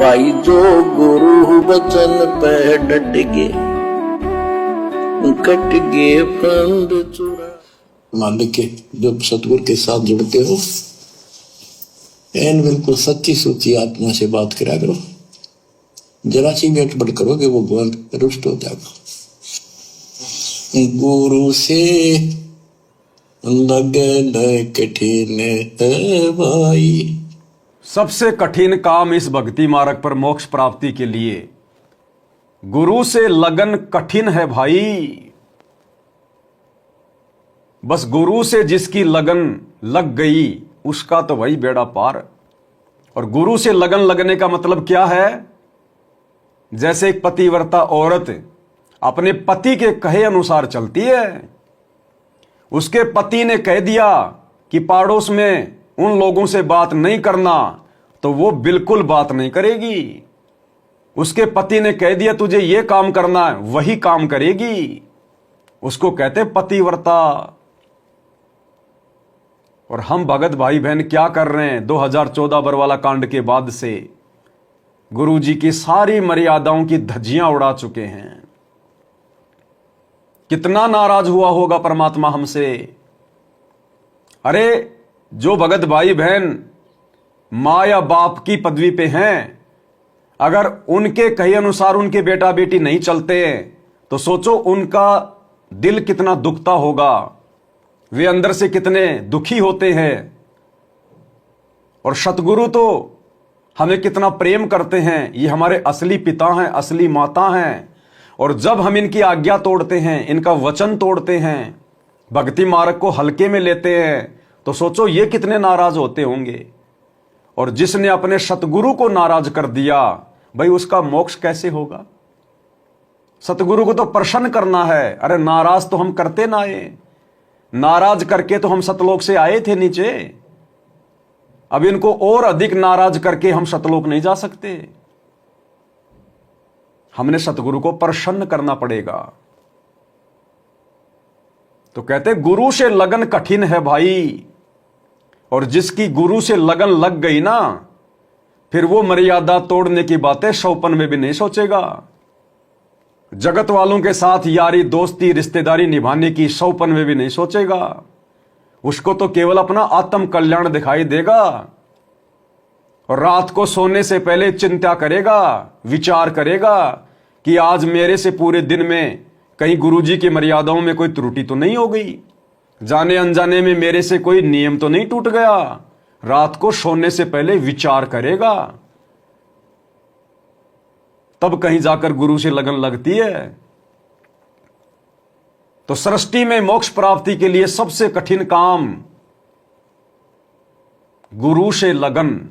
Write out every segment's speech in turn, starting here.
भाई जो गुरु वचन पे डट गए, कट गए फंद चुरा। मालिक के जब सतगुरु के साथ जुड़ते हो, एन बिल्कुल सच्ची सुची आत्मा से बात करा करो। जरा सी गड़बड़ करोगे वो बहुत रुष्ट हो जाएगा। गुरु से लगन कठिन है भाई। सबसे कठिन काम इस भक्ति मार्ग पर मोक्ष प्राप्ति के लिए गुरु से लगन कठिन है भाई। बस गुरु से जिसकी लगन लग गई उसका तो वही बेड़ा पार। और गुरु से लगन लगने का मतलब क्या है? जैसे एक पतिव्रता औरत अपने पति के कहे अनुसार चलती है। उसके पति ने कह दिया कि पड़ोस में उन लोगों से बात नहीं करना, तो वो बिल्कुल बात नहीं करेगी। उसके पति ने कह दिया तुझे ये काम करना है, वही काम करेगी। उसको कहते पतिव्रता। और हम भगत भाई बहन क्या कर रहे हैं? 2014 बरवाला कांड के बाद से गुरु जी की सारी मर्यादाओं की धज्जियां उड़ा चुके हैं। कितना नाराज हुआ होगा परमात्मा हमसे। अरे जो भगत भाई बहन मां या बाप की पदवी पे हैं, अगर उनके कहे अनुसार उनके बेटा बेटी नहीं चलते तो सोचो उनका दिल कितना दुखता होगा, वे अंदर से कितने दुखी होते हैं। और सतगुरु तो हमें कितना प्रेम करते हैं, ये हमारे असली पिता हैं, असली माता हैं। और जब हम इनकी आज्ञा तोड़ते हैं, इनका वचन तोड़ते हैं, भक्ति मार्ग को हल्के में लेते हैं, तो सोचो ये कितने नाराज होते होंगे। और जिसने अपने सतगुरु को नाराज कर दिया, भाई उसका मोक्ष कैसे होगा? सतगुरु को तो प्रसन्न करना है। अरे नाराज तो हम करते ना आए, नाराज करके तो हम सतलोक से आए थे नीचे। अब इनको और अधिक नाराज करके हम सतलोक नहीं जा सकते। हमने सतगुरु को प्रसन्न करना पड़ेगा। तो कहते गुरु से लगन कठिन है भाई। और जिसकी गुरु से लगन लग गई ना, फिर वो मर्यादा तोड़ने की बातें सौपन में भी नहीं सोचेगा। जगत वालों के साथ यारी दोस्ती रिश्तेदारी निभाने की सौपन में भी नहीं सोचेगा। उसको तो केवल अपना आत्म कल्याण दिखाई देगा। और रात को सोने से पहले चिंता करेगा, विचार करेगा कि आज मेरे से पूरे दिन में कहीं गुरुजी की मर्यादाओं में कोई त्रुटि तो नहीं हो गई, जाने अनजाने में मेरे से कोई नियम तो नहीं टूट गया। रात को सोने से पहले विचार करेगा, तब कहीं जाकर गुरु से लगन लगती है। तो सृष्टि में मोक्ष प्राप्ति के लिए सबसे कठिन काम गुरु से लगन।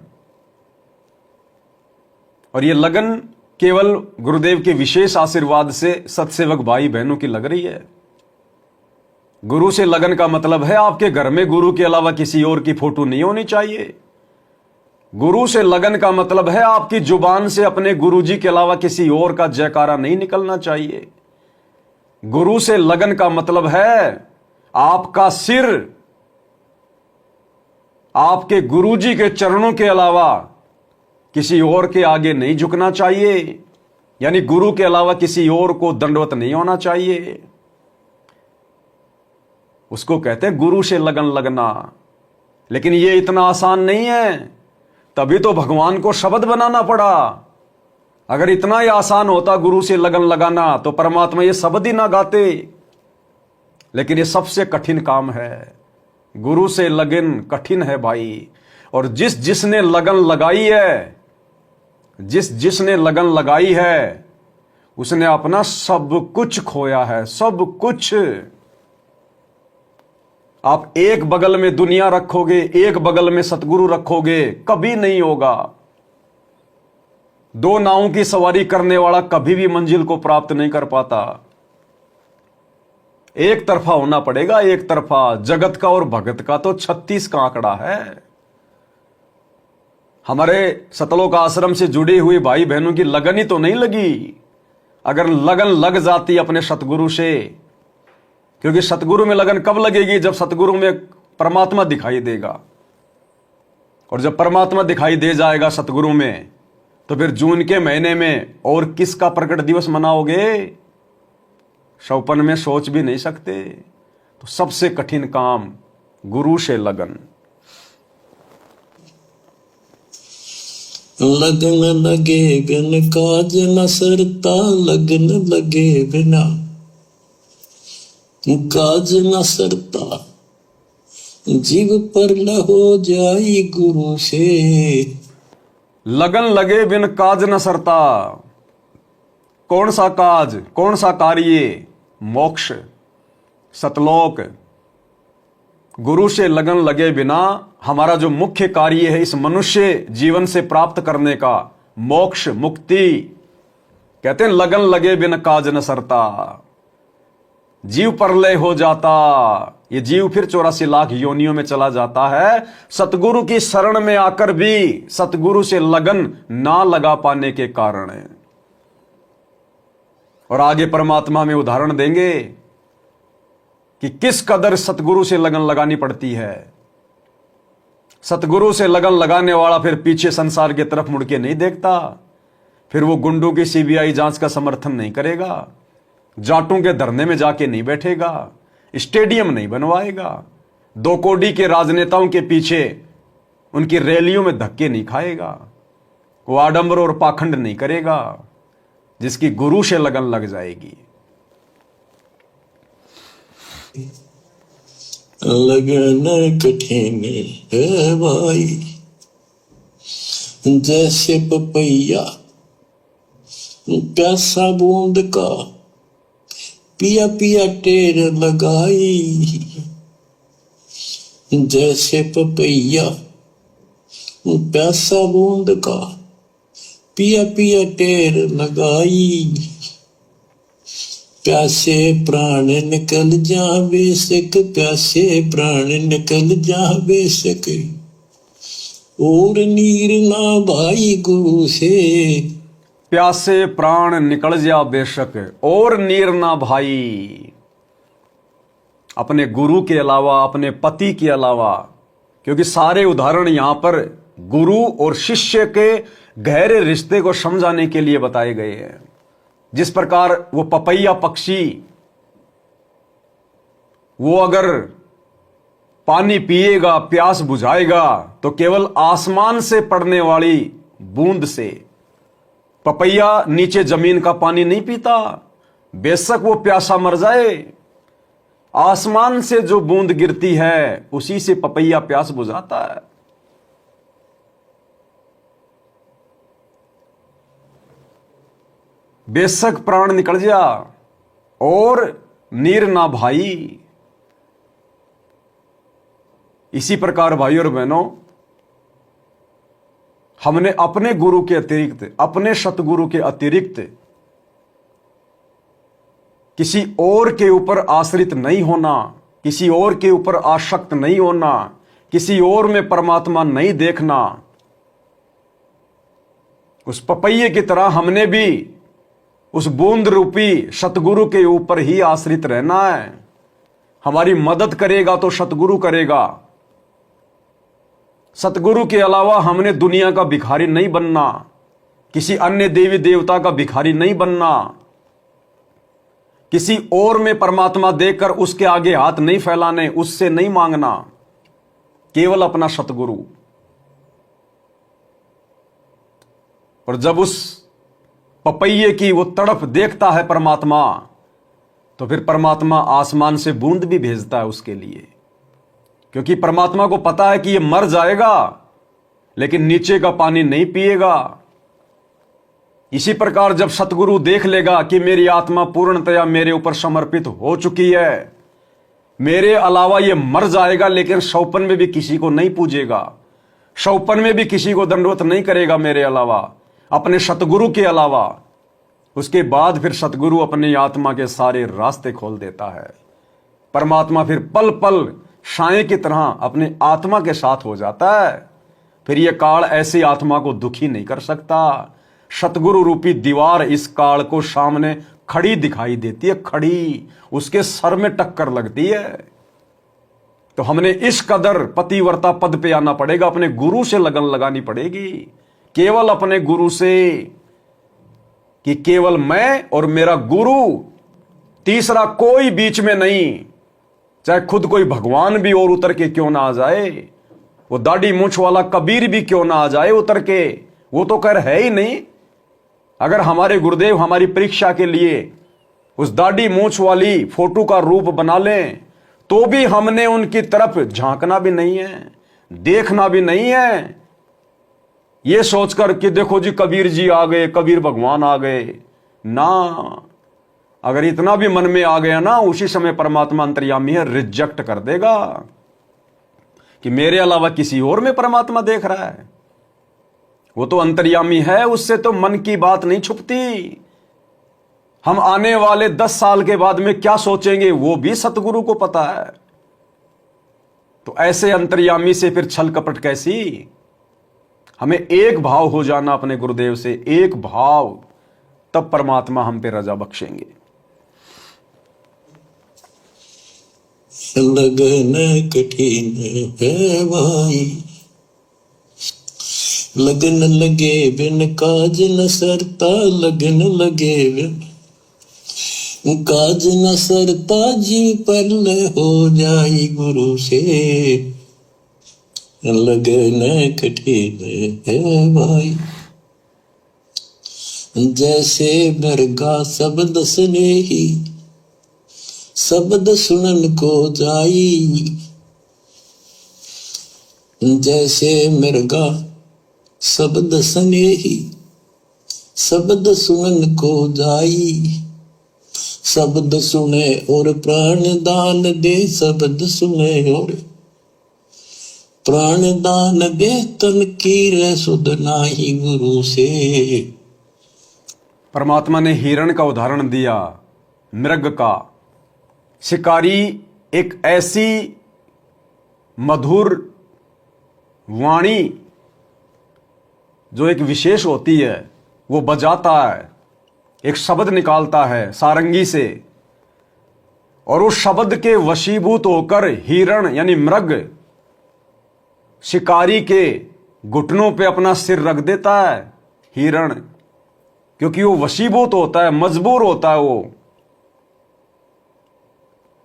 और यह लगन केवल गुरुदेव के विशेष आशीर्वाद से सत्सेवक भाई बहनों की लग रही है। गुरु से लगन का मतलब है आपके घर में गुरु के अलावा किसी और की फोटो नहीं होनी चाहिए। गुरु से लगन का मतलब है आपकी जुबान से अपने गुरुजी के अलावा किसी और का जयकारा नहीं निकलना चाहिए। गुरु से लगन का मतलब है आपका सिर आपके गुरुजी के चरणों के अलावा किसी और के आगे नहीं झुकना चाहिए। यानी गुरु के अलावा किसी और को दंडवत नहीं होना चाहिए। उसको कहते हैं गुरु से लगन लगना। लेकिन यह इतना आसान नहीं है, तभी तो भगवान को शब्द बनाना पड़ा। अगर इतना ही आसान होता गुरु से लगन लगाना, तो परमात्मा ये शब्द ही ना गाते। लेकिन ये सबसे कठिन काम है। गुरु से लगन कठिन है भाई। और जिसने लगन लगाई है, जिसने लगन लगाई है, उसने अपना सब कुछ खोया है, सब कुछ। आप एक बगल में दुनिया रखोगे, एक बगल में सतगुरु रखोगे, कभी नहीं होगा। दो नावों की सवारी करने वाला कभी भी मंजिल को प्राप्त नहीं कर पाता। एक तरफा होना पड़ेगा, एक तरफा। जगत का और भगत का तो 36 का आंकड़ा है। हमारे सतलोक आश्रम से जुड़ी हुई भाई बहनों की लगन ही तो नहीं लगी। अगर लगन लग जाती अपने सतगुरु से, क्योंकि सतगुरु में लगन कब लगेगी? जब सतगुरु में परमात्मा दिखाई देगा। और जब परमात्मा दिखाई दे जाएगा सतगुरु में, तो फिर जून के महीने में और किसका प्रकट दिवस मनाओगे? शौपन में सोच भी नहीं सकते। तो सबसे कठिन काम गुरु से लगन। लगन लगे बिन काज न सरता, लगन लगे बिना काज न सरता। जीव पर हो जाई गुरु से। लगन लगे बिन काज न सरता। कौन सा काज, कौन सा कार्य? मोक्ष, सतलोक। गुरु से लगन लगे बिना हमारा जो मुख्य कार्य है इस मनुष्य जीवन से प्राप्त करने का, मोक्ष, मुक्ति, कहते हैं लगन लगे बिन काज न सरता। जीव परलय हो जाता, ये जीव फिर 84 लाख योनियों में चला जाता है, सतगुरु की शरण में आकर भी सतगुरु से लगन ना लगा पाने के कारण। और आगे परमात्मा में उदाहरण देंगे कि किस कदर सतगुरु से लगन लगानी पड़ती है। सतगुरु से लगन लगाने वाला फिर पीछे संसार की तरफ मुड़ के नहीं देखता, फिर वो गुंडों की सीबीआई जांच का समर्थन नहीं करेगा, जाटों के धरने में जाके नहीं बैठेगा, स्टेडियम नहीं बनवाएगा, 2 कोड़ी के राजनेताओं के पीछे उनकी रैलियों में धक्के नहीं खाएगा, वो आडंबर और पाखंड नहीं करेगा, जिसकी गुरु से लगन लग जाएगी। लगन कठिन है भाई, जैसे पपैया प्यासा बूंद का, पिया पिया टेर लगाई। जैसे पपैया प्यासा बूंद का, पिया पिया टेर लगाई। प्यासे प्राण निकल जा बेशक, प्यासे प्राण निकल जा बेशक, और नीर ना भाई गुरु से। प्यासे प्राण निकल जा बेशक, और नीर ना भाई। अपने गुरु के अलावा, अपने पति के अलावा, क्योंकि सारे उदाहरण यहां पर गुरु और शिष्य के गहरे रिश्ते को समझाने के लिए बताए गए हैं। जिस प्रकार वो पपैया पक्षी, वो अगर पानी पिएगा, प्यास बुझाएगा तो केवल आसमान से पड़ने वाली बूंद से। पपैया नीचे जमीन का पानी नहीं पीता, बेशक वो प्यासा मर जाए, आसमान से जो बूंद गिरती है उसी से पपैया प्यास बुझाता है। बेशक प्राण निकल जा और नीर ना भाई। इसी प्रकार भाइयों और बहनों, हमने अपने गुरु के अतिरिक्त, अपने सतगुरु के अतिरिक्त किसी और के ऊपर आश्रित नहीं होना, किसी और के ऊपर आसक्त नहीं होना, किसी और में परमात्मा नहीं देखना। उस पपैये की तरह हमने भी उस बूंद रूपी सतगुरु के ऊपर ही आश्रित रहना है। हमारी मदद करेगा तो सतगुरु करेगा। सतगुरु के अलावा हमने दुनिया का भिखारी नहीं बनना, किसी अन्य देवी देवता का भिखारी नहीं बनना, किसी और में परमात्मा देखकर उसके आगे हाथ नहीं फैलाने, उससे नहीं मांगना, केवल अपना सतगुरु। और जब उस पपैये की वो तड़प देखता है परमात्मा, तो फिर परमात्मा आसमान से बूंद भी भेजता है उसके लिए, क्योंकि परमात्मा को पता है कि ये मर जाएगा लेकिन नीचे का पानी नहीं पिएगा। इसी प्रकार जब सतगुरु देख लेगा कि मेरी आत्मा पूर्णतया मेरे ऊपर समर्पित हो चुकी है, मेरे अलावा ये मर जाएगा लेकिन शौपन में भी किसी को नहीं पूजेगा, शौपन में भी किसी को दंडवत नहीं करेगा मेरे अलावा, अपने सतगुरु के अलावा, उसके बाद फिर सतगुरु अपनी आत्मा के सारे रास्ते खोल देता है। परमात्मा फिर पल पल साए की तरह अपने आत्मा के साथ हो जाता है। फिर यह काल ऐसी आत्मा को दुखी नहीं कर सकता। सतगुरु रूपी दीवार इस काल को सामने खड़ी दिखाई देती है, खड़ी, उसके सर में टक्कर लगती है। तो हमने इस कदर पतिव्रता पद पे आना पड़ेगा, अपने गुरु से लगन लगानी पड़ेगी, केवल अपने गुरु से, कि केवल मैं और मेरा गुरु, तीसरा कोई बीच में नहीं। चाहे खुद कोई भगवान भी और उतर के क्यों ना आ जाए, वो दाढ़ी मूंछ वाला कबीर भी क्यों ना आ जाए उतर के, वो तो कर है ही नहीं। अगर हमारे गुरुदेव हमारी परीक्षा के लिए उस दाढ़ी मूंछ वाली फोटो का रूप बना लें, तो भी हमने उनकी तरफ झांकना भी नहीं है, देखना भी नहीं है, ये सोचकर कि देखो जी कबीर जी आ गए, कबीर भगवान आ गए ना। अगर इतना भी मन में आ गया ना, उसी समय परमात्मा अंतर्यामी है, रिजेक्ट कर देगा कि मेरे अलावा किसी और में परमात्मा देख रहा है। वो तो अंतर्यामी है, उससे तो मन की बात नहीं छुपती। हम आने वाले 10 साल के बाद में क्या सोचेंगे वो भी सतगुरु को पता है। तो ऐसे अंतर्यामी से फिर छल कपट कैसी। हमें एक भाव हो जाना अपने गुरुदेव से, एक भाव, तब परमात्मा हम पे रजा बख्शेंगे। लगन कठिन है भाई, लगन लगे बिन काज न सरता, लगन लगे बिन काज न सरता, जी परल हो जाई गुरु से। लगन कठिन है भाई, जैसे मृगा शब्द स्नेही, शब्द सुनन को जाई। जैसे मृगा शब्द स्नेही, शब्द सुनन को जाई। शब्द सुने और प्राण दान दे, शब्द सुने और प्राण दान दे, तन की रह सुध नाही गुरु से। परमात्मा ने हिरण का उदाहरण दिया, मृग का। शिकारी एक ऐसी मधुर वाणी जो एक विशेष होती है, वो बजाता है, एक शब्द निकालता है सारंगी से, और उस शब्द के वशीभूत होकर हिरण यानी मृग शिकारी के घुटनों पे अपना सिर रख देता है। हिरण, क्योंकि वो वशीभूत होता है, मजबूर होता है वो।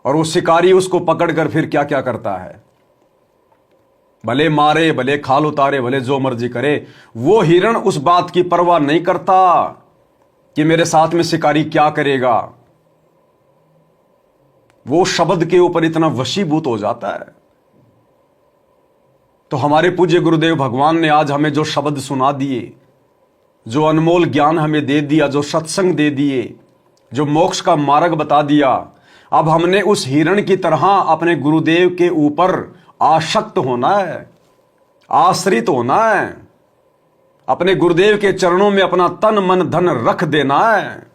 और वो शिकारी उसको पकड़कर फिर क्या क्या करता है, भले मारे, भले खाल उतारे, भले जो मर्जी करे। वो हिरण उस बात की परवाह नहीं करता कि मेरे साथ में शिकारी क्या करेगा। वो शब्द के ऊपर इतना वशीभूत हो जाता है। तो हमारे पूज्य गुरुदेव भगवान ने आज हमें जो शब्द सुना दिए, जो अनमोल ज्ञान हमें दे दिया, जो सत्संग दे दिए, जो मोक्ष का मार्ग बता दिया, अब हमने उस हिरण की तरह अपने गुरुदेव के ऊपर आसक्त होना है, आश्रित होना है, अपने गुरुदेव के चरणों में अपना तन मन धन रख देना है।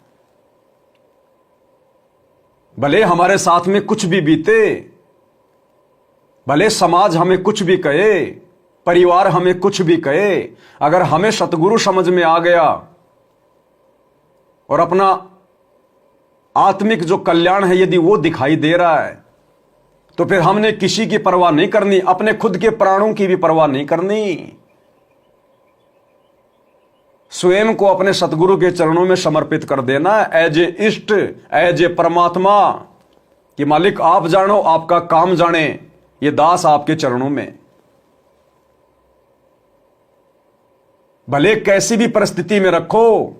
भले हमारे साथ में कुछ भी बीते, भले समाज हमें कुछ भी कहे, परिवार हमें कुछ भी कहे, अगर हमें सतगुरु समझ में आ गया और अपना आत्मिक जो कल्याण है यदि वो दिखाई दे रहा है, तो फिर हमने किसी की परवाह नहीं करनी, अपने खुद के प्राणों की भी परवाह नहीं करनी। स्वयं को अपने सतगुरु के चरणों में समर्पित कर देना एज ए इष्ट, एज ए परमात्मा, कि मालिक आप जानो, आपका काम जाने, ये दास आपके चरणों में। भले कैसी भी परिस्थिति में रखो,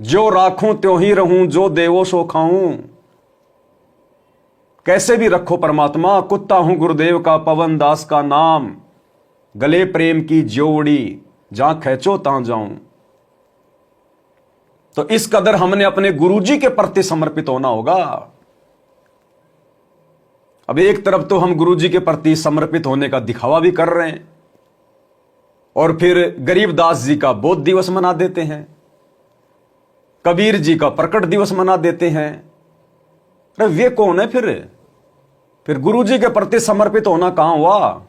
जो राखूं त्यों ही रहूं, जो देवो सो खाऊं। कैसे भी रखो परमात्मा, कुत्ता हूं गुरुदेव का, पवन दास का नाम, गले प्रेम की जोड़ी, जहां खींचो तां जाऊं। तो इस कदर हमने अपने गुरुजी के प्रति समर्पित होना होगा। अब एक तरफ तो हम गुरुजी के प्रति समर्पित होने का दिखावा भी कर रहे हैं, और फिर गरीबदास जी का बोध दिवस मना देते हैं, कबीर जी का प्रकट दिवस मना देते हैं। अरे वे कौन है फिर गुरुजी के प्रति समर्पित होना कहां हुआ।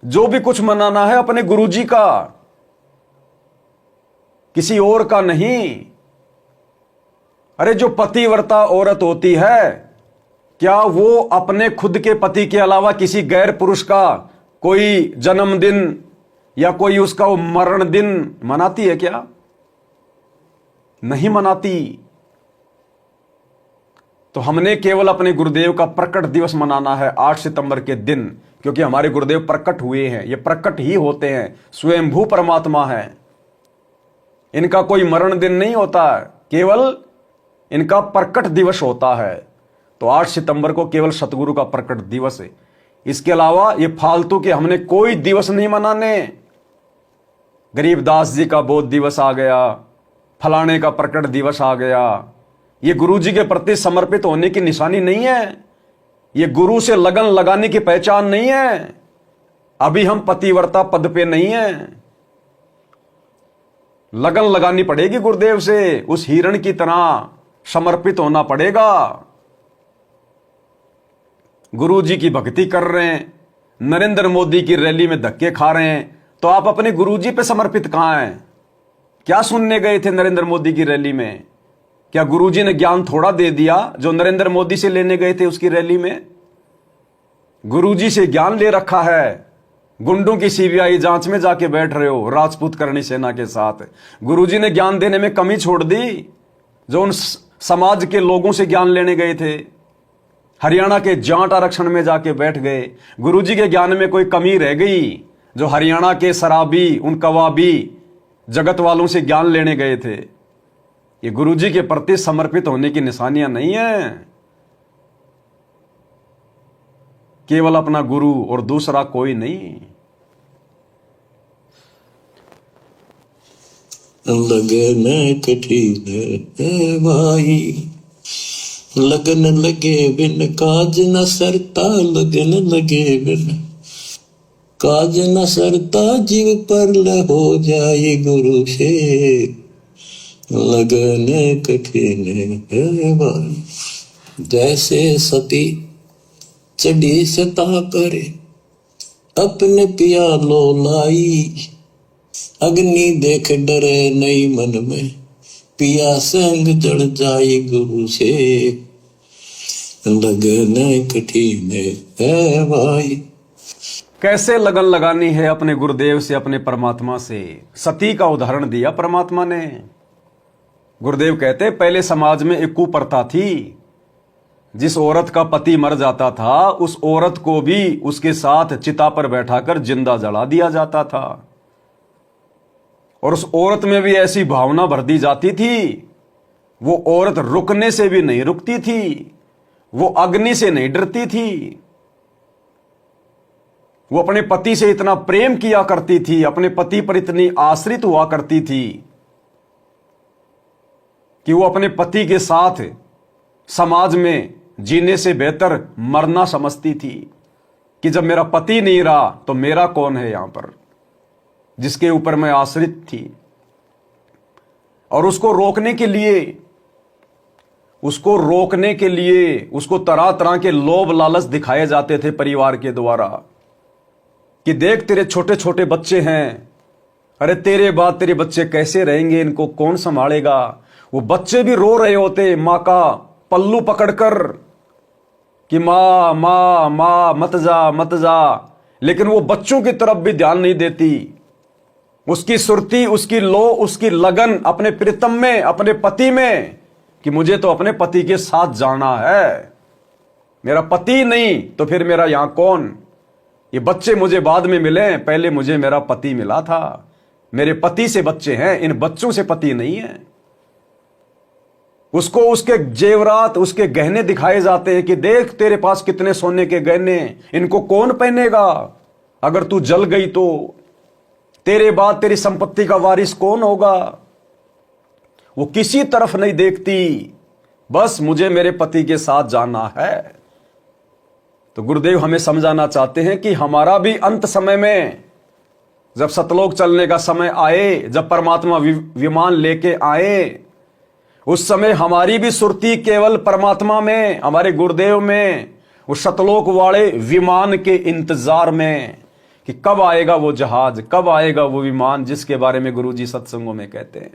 जो भी कुछ मनाना है अपने गुरुजी का, किसी और का नहीं। अरे जो पतिव्रता औरत होती है, क्या वो अपने खुद के पति के अलावा किसी गैर पुरुष का कोई जन्मदिन या कोई उसका वो मरण दिन मनाती है क्या? नहीं मनाती। तो हमने केवल अपने गुरुदेव का प्रकट दिवस मनाना है 8 सितंबर के दिन, क्योंकि हमारे गुरुदेव प्रकट हुए हैं, ये प्रकट ही होते हैं, स्वयंभू परमात्मा है। इनका कोई मरण दिन नहीं होता, केवल इनका प्रकट दिवस होता है। तो 8 सितंबर को केवल सतगुरु का प्रकट दिवस है। इसके अलावा ये फालतू के हमने कोई दिवस नहीं मनाने। गरीबदास जी का बोध दिवस आ गया, फलाने का प्रकट दिवस आ गया, ये गुरु जी के प्रति समर्पित होने की निशानी नहीं है, ये गुरु से लगन लगाने की पहचान नहीं है। अभी हम पतिव्रता पद पे नहीं है, लगन लगानी पड़ेगी गुरुदेव से, उस हिरण की तरह समर्पित होना पड़ेगा। गुरु जी की भक्ति कर रहे हैं, नरेंद्र मोदी की रैली में धक्के खा रहे हैं, तो आप अपने गुरु जी पे समर्पित कहां हैं? क्या सुनने गए थे नरेंद्र मोदी की रैली में? क्या गुरुजी ने ज्ञान थोड़ा दे दिया जो नरेंद्र मोदी से लेने गए थे उसकी रैली में? गुरुजी से ज्ञान ले रखा है, गुंडों की सीबीआई जांच में जाके बैठ रहे हो राजपूत करणी सेना के साथ। गुरुजी ने ज्ञान देने में कमी छोड़ दी जो उन समाज के लोगों से ज्ञान लेने गए थे। हरियाणा के जाट आरक्षण में जाके बैठ गए। गुरुजी के ज्ञान में कोई कमी रह गई जो हरियाणा के शराबी, उन कवाबी जगत वालों से ज्ञान लेने गए थे? ये गुरुजी के प्रति समर्पित होने की निशानियां नहीं है। केवल अपना गुरु और दूसरा कोई नहीं। लगन कठिन है भाई, लगन लगे बिन काज न सरता, लगन लगे बिन काज न सरता, जीव पर हो जाए गुरु से, लगन कठिन है भाई। जैसे सती चढ़ी सता करे, अपने पिया लो लाई, अग्नि देख डरे नहीं मन में, पिया संग जड़ जाए गुरु से, लगन कठिन है भाई। कैसे लगन लगानी है अपने गुरुदेव से, अपने परमात्मा से? सती का उदाहरण दिया परमात्मा ने। गुरुदेव कहते पहले समाज में एक कुप्रथा थी, जिस औरत का पति मर जाता था उस औरत को भी उसके साथ चिता पर बैठाकर जिंदा जला दिया जाता था, और उस औरत में भी ऐसी भावना भर दी जाती थी, वो औरत रुकने से भी नहीं रुकती थी, वो अग्नि से नहीं डरती थी, वो अपने पति से इतना प्रेम किया करती थी, अपने पति पर इतनी आश्रित हुआ करती थी कि वो अपने पति के साथ समाज में जीने से बेहतर मरना समझती थी कि जब मेरा पति नहीं रहा तो मेरा कौन है यहां पर जिसके ऊपर मैं आश्रित थी। और उसको रोकने के लिए उसको तरह तरह के लोभ लालच दिखाए जाते थे परिवार के द्वारा कि देख तेरे छोटे छोटे बच्चे हैं, अरे तेरे बाद तेरे बच्चे कैसे रहेंगे, इनको कौन संभालेगा। वो बच्चे भी रो रहे होते मां का पल्लू पकड़कर कि मां मां मां मत जा मत जा, लेकिन वो बच्चों की तरफ भी ध्यान नहीं देती। उसकी सुरती, उसकी लो, उसकी लगन अपने प्रीतम में, अपने पति में, कि मुझे तो अपने पति के साथ जाना है, मेरा पति नहीं तो फिर मेरा यहां कौन। ये बच्चे मुझे बाद में मिले, पहले मुझे मेरा पति मिला था, मेरे पति से बच्चे हैं, इन बच्चों से पति नहीं है। उसको उसके जेवरात, उसके गहने दिखाए जाते हैं कि देख तेरे पास कितने सोने के गहने, इनको कौन पहनेगा, अगर तू जल गई तो तेरे बाद तेरी संपत्ति का वारिस कौन होगा। वो किसी तरफ नहीं देखती, बस मुझे मेरे पति के साथ जाना है। तो गुरुदेव हमें समझाना चाहते हैं कि हमारा भी अंत समय में, जब सतलोक चलने का समय आए, जब परमात्मा विमान लेके आए, उस समय हमारी भी सुरती केवल परमात्मा में, हमारे गुरुदेव में, उस सतलोक वाले विमान के इंतजार में कि कब आएगा वो जहाज, कब आएगा वो विमान जिसके बारे में गुरुजी सत्संगों में कहते हैं।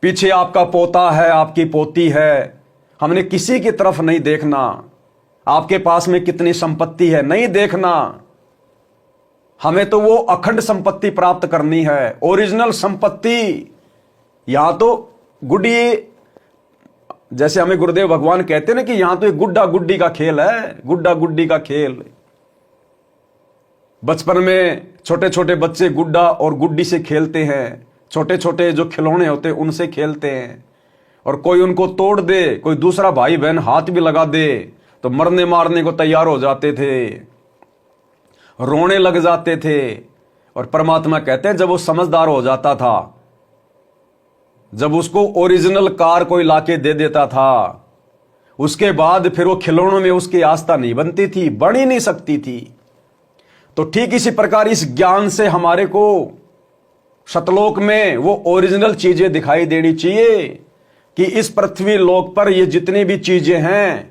पीछे आपका पोता है, आपकी पोती है, हमने किसी की तरफ नहीं देखना। आपके पास में कितनी संपत्ति है, नहीं देखना। हमें तो वो अखंड संपत्ति प्राप्त करनी है, ओरिजिनल संपत्ति। यहां तो गुड्डी, जैसे हमें गुरुदेव भगवान कहते हैं ना कि यहां तो एक गुड्डा गुड्डी का खेल है, गुड्डा गुड्डी का खेल। बचपन में छोटे छोटे बच्चे गुड्डा और गुड्डी से खेलते हैं, छोटे छोटे जो खिलौने होते हैं उनसे खेलते हैं, और कोई उनको तोड़ दे, कोई दूसरा भाई बहन हाथ भी लगा दे तो मरने मारने को तैयार हो जाते थे, रोने लग जाते थे। और परमात्मा कहते हैं जब वो समझदार हो जाता था, जब उसको ओरिजिनल कार कोई लाके दे देता था, उसके बाद फिर वो खिलौनों में उसकी आस्था नहीं बनती थी, बन ही नहीं सकती थी। तो ठीक इसी प्रकार इस ज्ञान से हमारे को सतलोक में वो ओरिजिनल चीजें दिखाई देनी चाहिए कि इस पृथ्वी लोक पर ये जितनी भी चीजें हैं,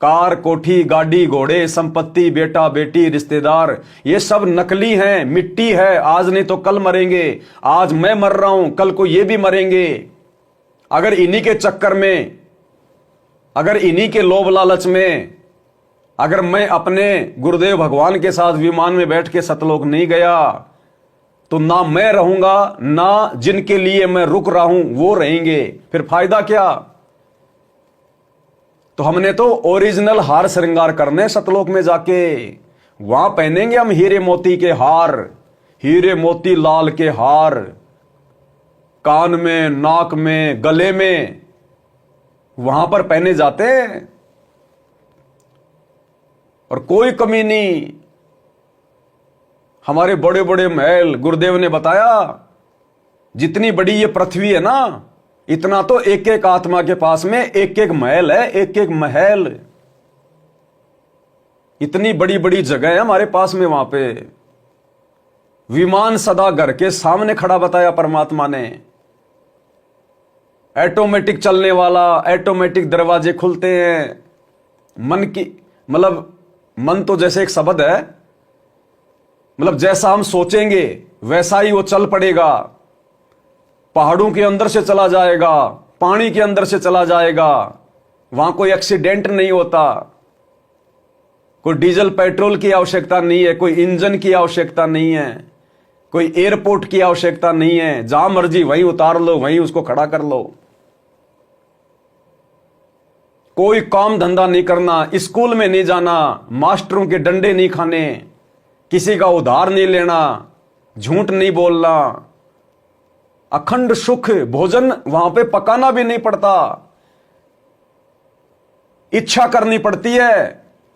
कार, कोठी, गाड़ी, घोड़े, संपत्ति, बेटा, बेटी, रिश्तेदार, ये सब नकली हैं, मिट्टी है। आज नहीं तो कल मरेंगे, आज मैं मर रहा हूं, कल को ये भी मरेंगे। अगर इन्हीं के चक्कर में, अगर इन्हीं के लोभ लालच में, अगर मैं अपने गुरुदेव भगवान के साथ विमान में बैठ के सतलोक नहीं गया, तो ना मैं रहूंगा, ना जिनके लिए मैं रुक रहा हूं वो रहेंगे, फिर फायदा क्या। तो हमने तो ओरिजिनल हार श्रृंगार करने सतलोक में जाके, वहां पहनेंगे हम हीरे मोती के हार, हीरे मोती लाल के हार, कान में, नाक में, गले में, वहां पर पहने जाते हैं, और कोई कमी नहीं। हमारे बड़े बड़े महल, गुरुदेव ने बताया जितनी बड़ी ये पृथ्वी है ना, इतना तो एक एक आत्मा के पास में एक एक महल है, एक एक महल। इतनी बड़ी बड़ी जगह है हमारे पास में। वहां पे विमान सदा घर के सामने खड़ा बताया परमात्मा ने, ऑटोमेटिक चलने वाला, ऑटोमेटिक दरवाजे खुलते हैं। मन की, मतलब मन तो जैसे एक शब्द है, मतलब जैसा हम सोचेंगे वैसा ही वो चल पड़ेगा। पहाड़ों के अंदर से चला जाएगा, पानी के अंदर से चला जाएगा, वहां कोई एक्सीडेंट नहीं होता, कोई डीजल पेट्रोल की आवश्यकता नहीं है, कोई इंजन की आवश्यकता नहीं है, कोई एयरपोर्ट की आवश्यकता नहीं है। जहां मर्जी वहीं उतार लो, वहीं उसको खड़ा कर लो। कोई काम धंधा नहीं करना, स्कूल में नहीं जाना, मास्टरों के डंडे नहीं खाने, किसी का उधार नहीं लेना, झूठ नहीं बोलना, अखंड सुख। भोजन वहां पे पकाना भी नहीं पड़ता, इच्छा करनी पड़ती है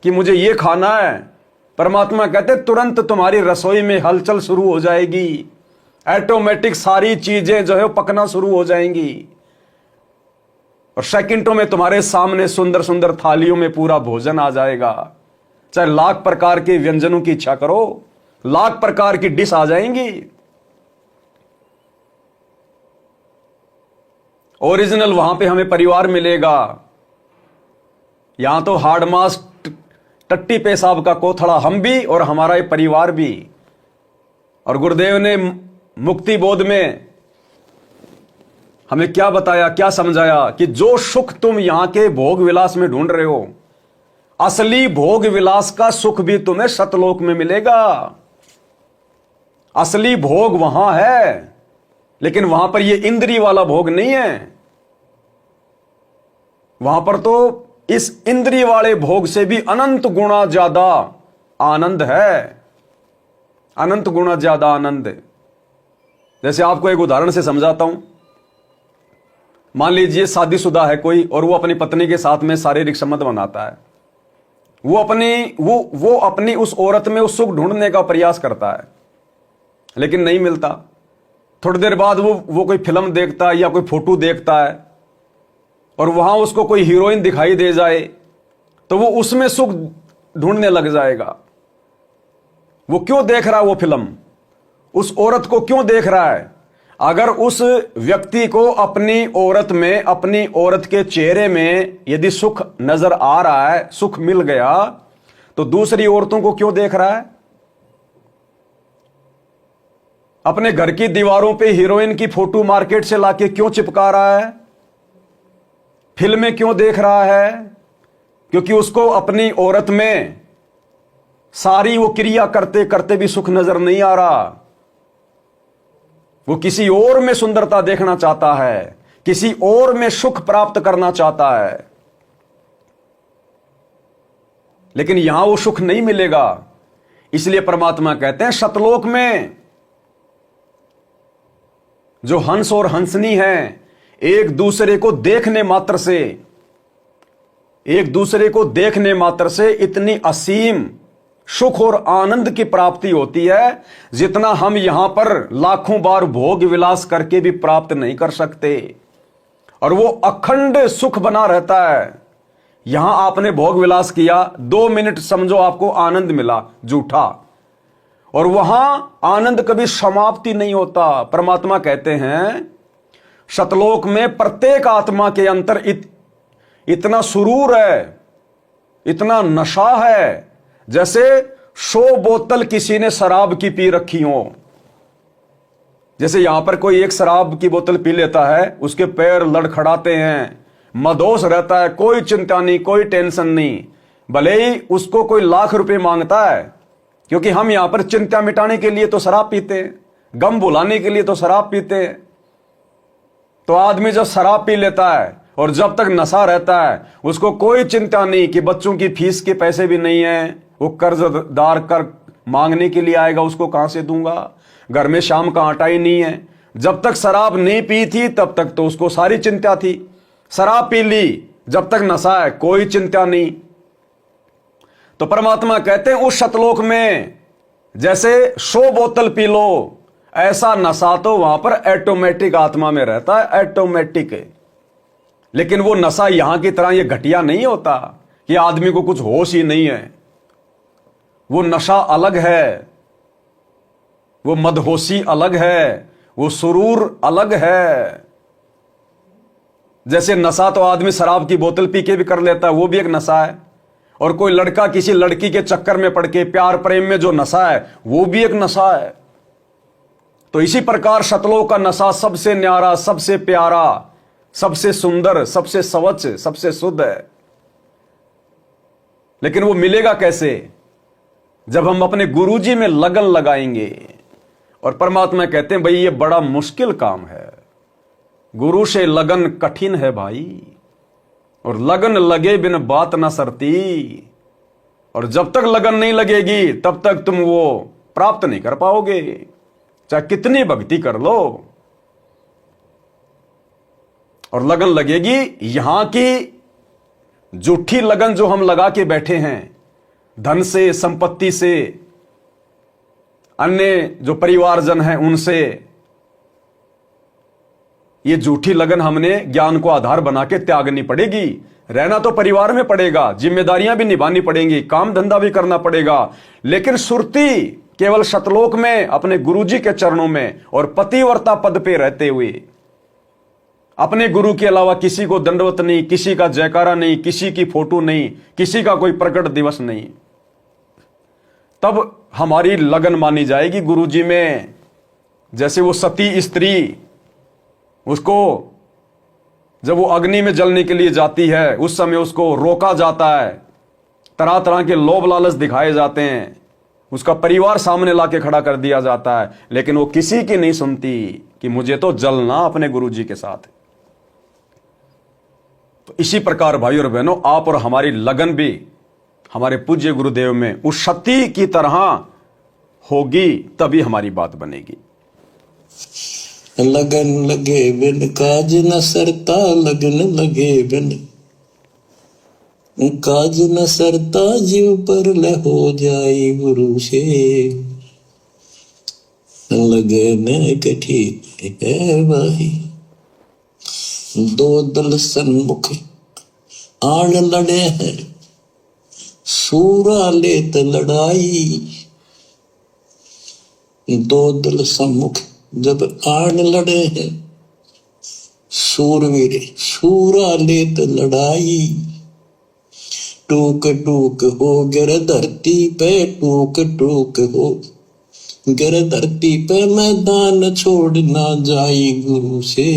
कि मुझे ये खाना है। परमात्मा कहते तुरंत तुम्हारी रसोई में हलचल शुरू हो जाएगी, ऑटोमेटिक सारी चीजें जो है पकना शुरू हो जाएंगी, और सेकंडों में तुम्हारे सामने सुंदर सुंदर थालियों में पूरा भोजन आ जाएगा। चाहे लाख प्रकार के व्यंजनों की इच्छा करो, लाख प्रकार की डिश आ जाएंगी। ओरिजिनल वहां पे हमें परिवार मिलेगा। यहां तो हार्ड मास, टट्टी पेशाब का कोथड़ा हम भी और हमारा ये परिवार भी। और गुरुदेव ने मुक्ति बोध में हमें क्या बताया, क्या समझाया कि जो सुख तुम यहां के भोग विलास में ढूंढ रहे हो, असली भोग विलास का सुख भी तुम्हें सतलोक में मिलेगा। असली भोग वहां है, लेकिन वहां पर यह इंद्रिय वाला भोग नहीं है। वहां पर तो इस इंद्रिय वाले भोग से भी अनंत गुना ज्यादा आनंद है, अनंत गुना ज्यादा आनंद। जैसे आपको एक उदाहरण से समझाता हूं। मान लीजिए शादीशुदा है कोई, और वो अपनी पत्नी के साथ में शारीरिक संबंध बनाता है। वो अपनी उस औरत में उस सुख ढूंढने का प्रयास करता है, लेकिन नहीं मिलता। थोड़ी देर बाद वो कोई फिल्म देखता है या कोई फोटो देखता है, और वहां उसको कोई हीरोइन दिखाई दे जाए तो वो उसमें सुख ढूंढने लग जाएगा। वो क्यों देख रहा है वो फिल्म, उस औरत को क्यों देख रहा है? अगर उस व्यक्ति को अपनी औरत में, अपनी औरत के चेहरे में यदि सुख नजर आ रहा है, सुख मिल गया, तो दूसरी औरतों को क्यों देख रहा है? अपने घर की दीवारों पे हीरोइन की फोटो मार्केट से लाके क्यों चिपका रहा है? फिल्में क्यों देख रहा है? क्योंकि उसको अपनी औरत में सारी वो क्रिया करते करते भी सुख नजर नहीं आ रहा। वो किसी और में सुंदरता देखना चाहता है, किसी और में सुख प्राप्त करना चाहता है, लेकिन यहां वो सुख नहीं मिलेगा। इसलिए परमात्मा कहते हैं सतलोक में जो हंस और हंसनी है, एक दूसरे को देखने मात्र से इतनी असीम सुख और आनंद की प्राप्ति होती है जितना हम यहां पर लाखों बार भोग विलास करके भी प्राप्त नहीं कर सकते। और वो अखंड सुख बना रहता है। यहां आपने भोग विलास किया, 2 मिनट समझो आपको आनंद मिला झूठा, और वहां आनंद कभी समाप्ति नहीं होता। परमात्मा कहते हैं सतलोक में प्रत्येक आत्मा के अंदर इतना सुरूर है, इतना नशा है, जैसे 100 बोतल किसी ने शराब की पी रखी हो। जैसे यहां पर कोई एक शराब की बोतल पी लेता है, उसके पैर लड़खड़ाते हैं, मदोस रहता है, कोई चिंता नहीं, कोई टेंशन नहीं, भले ही उसको कोई लाख रुपए मांगता है, क्योंकि हम यहां पर चिंता मिटाने के लिए तो शराब पीते हैं, गम भुलाने के लिए तो शराब पीते हैं। तो आदमी जब शराब पी लेता है और जब तक नशा रहता है, उसको कोई चिंता नहीं कि बच्चों की फीस के पैसे भी नहीं है, वो कर्जदार कर मांगने के लिए आएगा, उसको कहां से दूंगा, घर में शाम का आटा ही नहीं है। जब तक शराब नहीं पी थी तब तक तो उसको सारी चिंता थी, शराब पी ली, जब तक नशा है कोई चिंता नहीं। तो परमात्मा कहते हैं उस सतलोक में जैसे 100 बोतल पी लो, ऐसा नशा तो वहां पर ऑटोमेटिक आत्मा में रहता है, ऑटोमेटिक। लेकिन वो नशा यहां की तरह ये घटिया नहीं होता कि आदमी को कुछ होश ही नहीं है। वो नशा अलग है, वो मदहोशी अलग है, वो सुरूर अलग है। जैसे नशा तो आदमी शराब की बोतल पी के भी कर लेता है, वो भी एक नशा है। और कोई लड़का किसी लड़की के चक्कर में पड़ के प्यार प्रेम में जो नशा है, वो भी एक नशा है। तो इसी प्रकार सतलोक का नशा सबसे न्यारा, सबसे प्यारा, सबसे सुंदर, सबसे स्वच्छ, सबसे शुद्ध है। लेकिन वो मिलेगा कैसे? जब हम अपने गुरुजी में लगन लगाएंगे। और परमात्मा कहते हैं भाई ये बड़ा मुश्किल काम है, गुरु से लगन कठिन है भाई, और लगन लगे बिन बात ना सरती। और जब तक लगन नहीं लगेगी तब तक तुम वो प्राप्त नहीं कर पाओगे, चाहे कितनी भक्ति कर लो। और लगन लगेगी, यहां की झूठी लगन जो हम लगा के बैठे हैं, धन से, संपत्ति से, अन्य जो परिवारजन हैं उनसे, ये झूठी लगन हमने ज्ञान को आधार बना के त्यागनी पड़ेगी। रहना तो परिवार में पड़ेगा, जिम्मेदारियां भी निभानी पड़ेंगी, काम धंधा भी करना पड़ेगा, लेकिन सुरती केवल सतलोक में अपने गुरुजी के चरणों में और पतिव्रता पद पे रहते हुए, अपने गुरु के अलावा किसी को दंडवत नहीं, किसी का जयकारा नहीं, किसी की फोटो नहीं, किसी का कोई प्रकट दिवस नहीं, तब हमारी लगन मानी जाएगी गुरुजी में। जैसे वो सती स्त्री, उसको जब वो अग्नि में जलने के लिए जाती है, उस समय उसको रोका जाता है, तरह तरह के लोभ लालच दिखाए जाते हैं, उसका परिवार सामने लाके खड़ा कर दिया जाता है, लेकिन वो किसी की नहीं सुनती कि मुझे तो जलना अपने गुरुजी के साथ। तो इसी प्रकार भाई और बहनों, आप और हमारी लगन भी हमारे पूज्य गुरुदेव में उस सती की तरह होगी, तभी हमारी बात बनेगी। लगन लगे बिन काज न सरता, लगन लगे बिन काज न सरता, जीव पर ले हो जाई गुरु से। लगन कठी है भाई, दो दल सन्मुख आन लड़े हैं, सूरा लेत लड़ाई। दो दल सम्मुख जब आन लड़े हैं, सूरवीर सूरा लेत लड़ाई। टूक टूक हो गिर धरती पे, टूक टूक हो गिर धरती पे, मैदान छोड़ ना जाई गुरु से।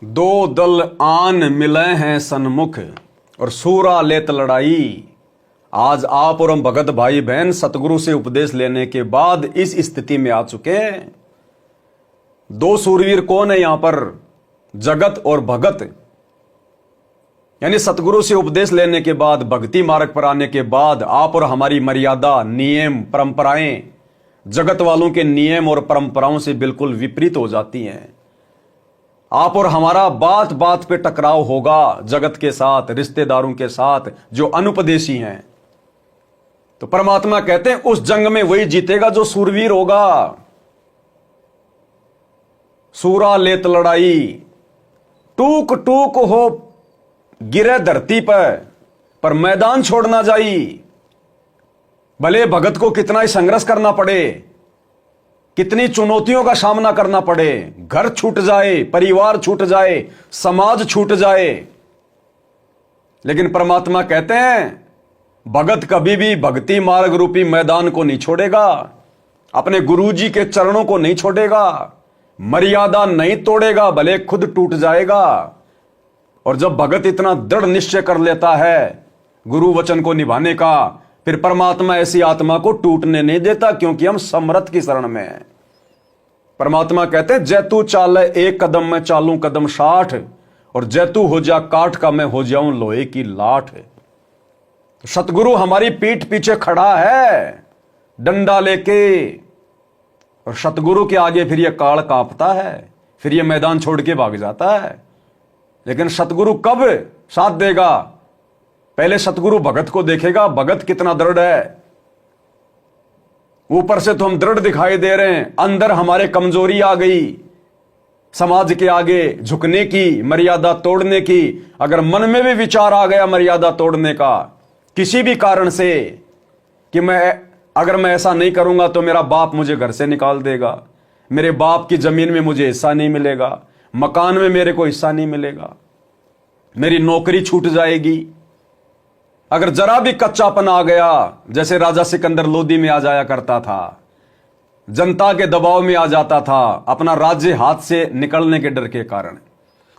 दो दल आन मिले हैं सन्मुख, और सूरा लेत लड़ाई। आज आप और हम भगत भाई बहन सतगुरु से उपदेश लेने के बाद इस स्थिति में आ चुके हैं। दो सूरवीर कौन है यहां पर? जगत और भगत। यानी सतगुरु से उपदेश लेने के बाद, भक्ति मार्ग पर आने के बाद आप और हमारी मर्यादा, नियम, परंपराएं जगत वालों के नियम और परंपराओं से बिल्कुल विपरीत हो जाती हैं। आप और हमारा बात बात पे टकराव होगा जगत के साथ, रिश्तेदारों के साथ जो अनुपदेशी हैं। तो परमात्मा कहते हैं उस जंग में वही जीतेगा जो सूरवीर होगा। सूरा लेत लड़ाई, टूक टूक हो गिरे धरती पर मैदान छोड़ना जाई। भले भगत को कितना ही संघर्ष करना पड़े, कितनी चुनौतियों का सामना करना पड़े, घर छूट जाए, परिवार छूट जाए, समाज छूट जाए, लेकिन परमात्मा कहते हैं भगत कभी भी भक्ति मार्ग रूपी मैदान को नहीं छोड़ेगा, अपने गुरुजी के चरणों को नहीं छोड़ेगा, मर्यादा नहीं तोड़ेगा, भले खुद टूट जाएगा। और जब भगत इतना दृढ़ निश्चय कर लेता है गुरु वचन को निभाने का, फिर परमात्मा ऐसी आत्मा को टूटने नहीं देता, क्योंकि हम समर्थ की शरण में हैं। परमात्मा कहते हैं जैतू चाले एक कदम में चालू कदम 60, और जैतू हो जा काठ का मैं हो जाऊं लोहे की लाठ। तो सतगुरु हमारी पीठ पीछे खड़ा है डंडा लेके, और सतगुरु के आगे फिर यह काल कांपता है, फिर यह मैदान छोड़ के भाग जाता है। लेकिन सतगुरु कब साथ देगा? पहले सतगुरु भगत को देखेगा, भगत कितना दृढ़ है। ऊपर से तो हम दृढ़ दिखाई दे रहे हैं, अंदर हमारे कमजोरी आ गई, समाज के आगे झुकने की, मर्यादा तोड़ने की। अगर मन में भी विचार आ गया मर्यादा तोड़ने का किसी भी कारण से, कि अगर मैं ऐसा नहीं करूंगा तो मेरा बाप मुझे घर से निकाल देगा, मेरे बाप की जमीन में मुझे हिस्सा नहीं मिलेगा, मकान में मेरे को हिस्सा नहीं मिलेगा, मेरी नौकरी छूट जाएगी। अगर जरा भी कच्चापन आ गया, जैसे राजा सिकंदर लोदी में आ जाया करता था, जनता के दबाव में आ जाता था अपना राज्य हाथ से निकलने के डर के कारण,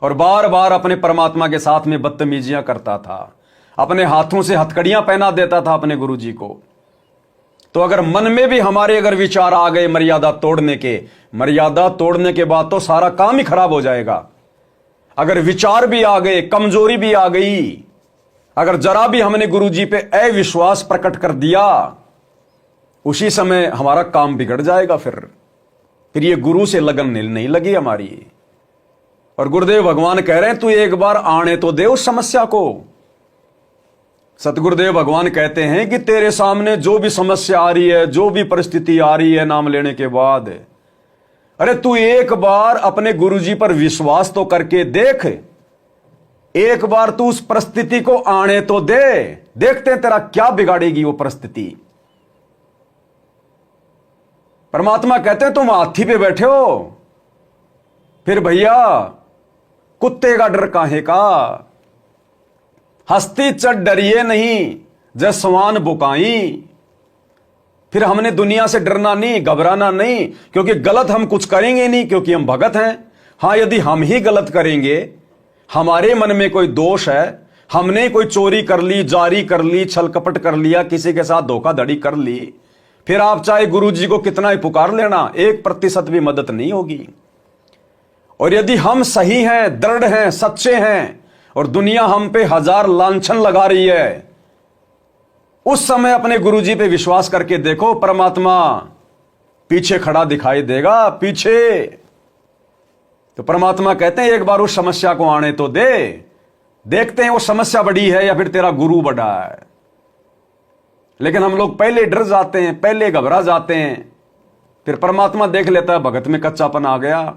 और बार बार अपने परमात्मा के साथ में बदतमीजियां करता था, अपने हाथों से हथकड़ियां पहना देता था अपने गुरुजी को। तो अगर मन में भी हमारे अगर विचार आ गए मर्यादा तोड़ने के, मर्यादा तोड़ने के बाद तो सारा काम ही खराब हो जाएगा। अगर विचार भी आ गए, कमजोरी भी आ गई, अगर जरा भी हमने गुरुजी पे अविश्वास प्रकट कर दिया, उसी समय हमारा काम बिगड़ जाएगा। फिर ये गुरु से लगन नहीं लगी हमारी। और गुरुदेव भगवान कह रहे हैं तू एक बार आने तो दे उस समस्या को। सतगुरुदेव भगवान कहते हैं कि तेरे सामने जो भी समस्या आ रही है, जो भी परिस्थिति आ रही है नाम लेने के बाद, अरे तू एक बार अपने गुरुजी पर विश्वास तो करके देख, एक बार तू उस परिस्थिति को आने तो दे, देखते हैं तेरा क्या बिगाड़ेगी वो परिस्थिति। परमात्मा कहते हैं तुम हाथी पे बैठे हो, फिर भैया कुत्ते का डर काहे का, हस्ती चढ़ डरिए नहीं जसवान बुकाई। फिर हमने दुनिया से डरना नहीं, घबराना नहीं, क्योंकि गलत हम कुछ करेंगे नहीं, क्योंकि हम भगत हैं। हां, यदि हम ही गलत करेंगे, हमारे मन में कोई दोष है, हमने कोई चोरी कर ली, जारी कर ली, छल कपट कर लिया, किसी के साथ धोखाधड़ी कर ली, फिर आप चाहे गुरुजी को कितना ही पुकार लेना, 1% भी मदद नहीं होगी। और यदि हम सही हैं, दृढ़ हैं, सच्चे हैं, और दुनिया हम पे 1000 लांछन लगा रही है, उस समय अपने गुरुजी पे विश्वास करके देखो, परमात्मा पीछे खड़ा दिखाई देगा, पीछे। तो परमात्मा कहते हैं एक बार उस समस्या को आने तो दे, देखते हैं वो समस्या बड़ी है या फिर तेरा गुरु बड़ा है। लेकिन हम लोग पहले डर जाते हैं, पहले घबरा जाते हैं, फिर परमात्मा देख लेता है भगत में कच्चापन आ गया,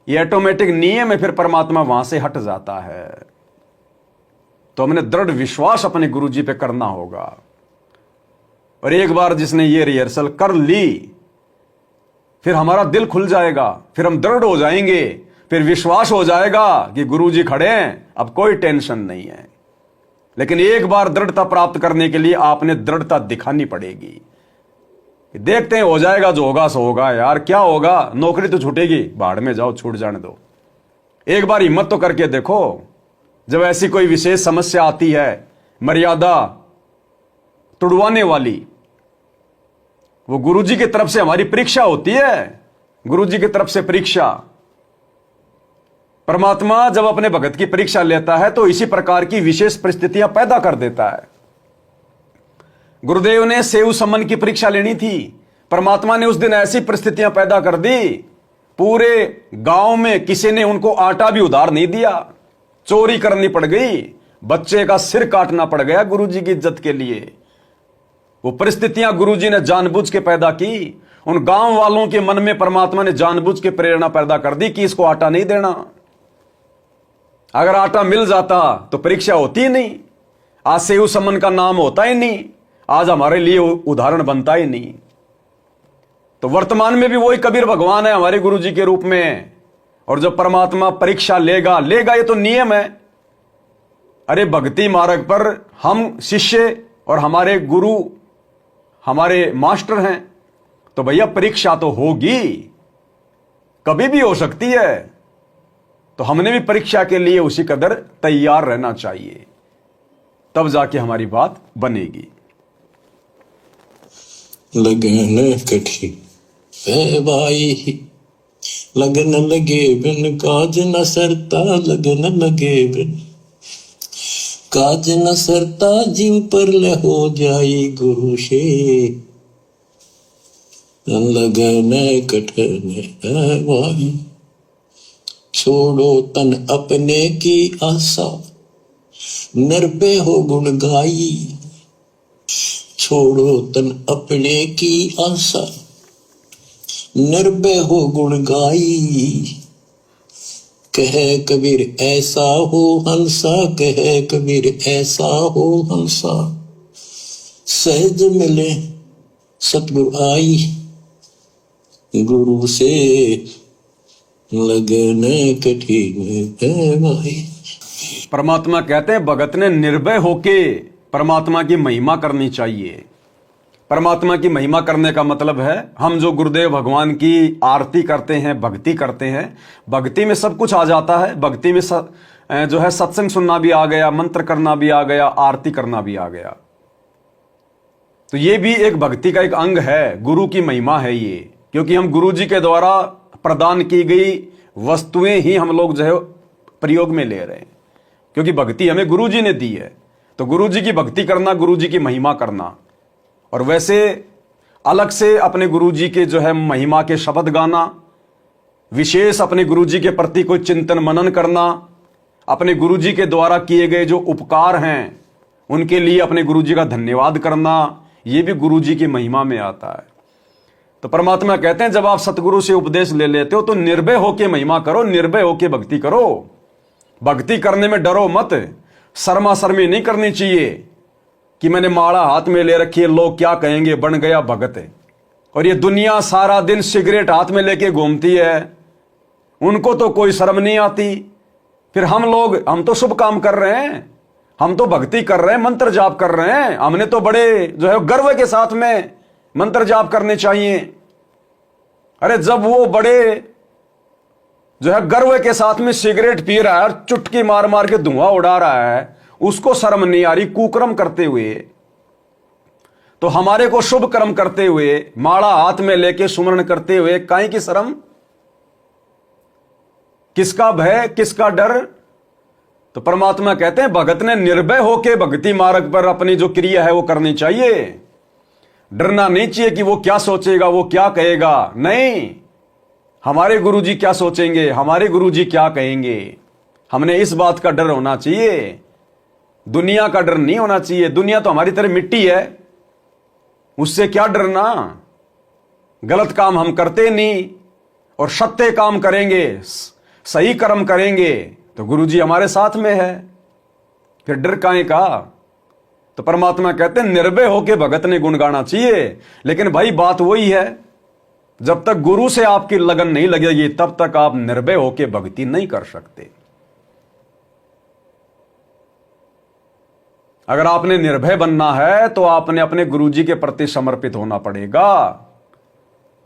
ये ऑटोमेटिक नियम है, फिर परमात्मा वहां से हट जाता है। तो हमने दृढ़ विश्वास अपने गुरुजी पे करना होगा। और एक बार जिसने ये रिहर्सल कर ली, फिर हमारा दिल खुल जाएगा, फिर हम दृढ़ हो जाएंगे, फिर विश्वास हो जाएगा कि गुरुजी खड़े हैं, अब कोई टेंशन नहीं है। लेकिन एक बार दृढ़ता प्राप्त करने के लिए आपने दृढ़ता दिखानी पड़ेगी। देखते हैं हो जाएगा, जो होगा सो होगा यार, क्या होगा, नौकरी तो छूटेगी, भाड़ में जाओ, छूट जाने दो। एक बार हिम्मत तो करके देखो। जब ऐसी कोई विशेष समस्या आती है, मर्यादा तुड़वाने वाली, वो गुरुजी की तरफ से हमारी परीक्षा होती है। गुरुजी की तरफ से परीक्षा। परमात्मा जब अपने भगत की परीक्षा लेता है तो इसी प्रकार की विशेष परिस्थितियां पैदा कर देता है। गुरुदेव ने सेव समन की परीक्षा लेनी थी, परमात्मा ने उस दिन ऐसी परिस्थितियां पैदा कर दी, पूरे गांव में किसी ने उनको आटा भी उधार नहीं दिया, चोरी करनी पड़ गई, बच्चे का सिर काटना पड़ गया गुरुजी की इज्जत के लिए। वो परिस्थितियां गुरुजी ने जानबूझ के पैदा की। उन गांव वालों के मन में परमात्मा ने जानबूझ के प्रेरणा पैदा कर दी कि इसको आटा नहीं देना। अगर आटा मिल जाता तो परीक्षा होती ही नहीं, आज सेव समन का नाम होता ही नहीं, आज हमारे लिए उदाहरण बनता ही नहीं। तो वर्तमान में भी वही कबीर भगवान है हमारे गुरुजी के रूप में। और जब परमात्मा परीक्षा लेगा ये तो नियम है। अरे भक्ति मार्ग पर हम शिष्य और हमारे गुरु हमारे मास्टर हैं, तो भैया परीक्षा तो होगी, कभी भी हो सकती है। तो हमने भी परीक्षा के लिए उसी कदर तैयार रहना चाहिए, तब जाके हमारी बात बनेगी। लगन कठी है भाई, लगन लगे बिन काज न सरता, लगन लगे बिन काज न सरता, जीव पर ले हो जाई गुरु से, लगन कठन है भाई। छोड़ो तन अपने की आशा, निर्भय हो गुण गाई, छोड़ो तन अपने की आशा, निर्भय हो गुण गाई। कहे कबीर ऐसा हो हंसा, कहे कबीर ऐसा हो हंसा, सहज मिले सतगुरु आई, गुरु से लगन कठिन है भाई। परमात्मा कहते हैं भगत ने निर्भय होके परमात्मा की महिमा करनी चाहिए। परमात्मा की महिमा करने का मतलब है हम जो गुरुदेव भगवान की आरती करते हैं, भक्ति करते हैं, भक्ति में सब कुछ आ जाता है। भक्ति में जो है सत्संग सुनना भी आ गया, मंत्र करना भी आ गया, आरती करना भी आ गया। तो ये भी एक भक्ति का एक अंग है, गुरु की महिमा है ये। क्योंकि हम गुरु जी के द्वारा प्रदान की गई वस्तुएं ही हम लोग जो है प्रयोग में ले रहे हैं, क्योंकि भक्ति हमें गुरु जी ने दी है। तो गुरु जी की भक्ति करना, गुरु जी की महिमा करना, और वैसे अलग से अपने गुरु जी के जो है महिमा के शब्द गाना, विशेष अपने गुरु जी के प्रति कोई चिंतन मनन करना, अपने गुरु जी के द्वारा किए गए जो उपकार हैं उनके लिए अपने गुरु जी का धन्यवाद करना, ये भी गुरु जी की महिमा में आता है। तो परमात्मा कहते हैं जब आप सतगुरु से उपदेश ले लेते हो तो निर्भय होके महिमा करो, निर्भय होके भक्ति करो। भक्ति करने में डरो मत, शर्मा शर्मी नहीं करनी चाहिए कि मैंने माला हाथ में ले रखी है, लोग क्या कहेंगे, बन गया भगत है। और ये दुनिया सारा दिन सिगरेट हाथ में लेके घूमती है, उनको तो कोई शर्म नहीं आती। फिर हम तो शुभ काम कर रहे हैं, हम तो भक्ति कर रहे हैं, मंत्र जाप कर रहे हैं, हमने तो बड़े जो है गर्व के साथ में मंत्र जाप करने चाहिए। अरे जब वो बड़े जो है गर्व के साथ में सिगरेट पी रहा है और चुटकी मार मार के धुआं उड़ा रहा है, उसको शर्म नहीं आ रही कुकर्म करते हुए, तो हमारे को शुभ कर्म करते हुए, माला हाथ में लेके सुमरण करते हुए काहे की शर्म, किसका भय, किसका डर। तो परमात्मा कहते हैं भगत ने निर्भय होकर भक्ति मार्ग पर अपनी जो क्रिया है वो करनी चाहिए। डरना नहीं चाहिए कि वो क्या सोचेगा, वो क्या कहेगा। नहीं, हमारे गुरुजी क्या सोचेंगे, हमारे गुरुजी क्या कहेंगे, हमने इस बात का डर होना चाहिए। दुनिया का डर नहीं होना चाहिए। दुनिया तो हमारी तरह मिट्टी है, उससे क्या डरना। गलत काम हम करते नहीं और सत्य काम करेंगे, सही कर्म करेंगे तो गुरुजी हमारे साथ में है, फिर डर काहे का। तो परमात्मा कहते हैं निर्भय होके भगत ने गुण गाना चाहिए। लेकिन भाई बात वही है, जब तक गुरु से आपकी लगन नहीं लगेगी तब तक आप निर्भय होके भक्ति नहीं कर सकते। अगर आपने निर्भय बनना है तो आपने अपने गुरुजी के प्रति समर्पित होना पड़ेगा,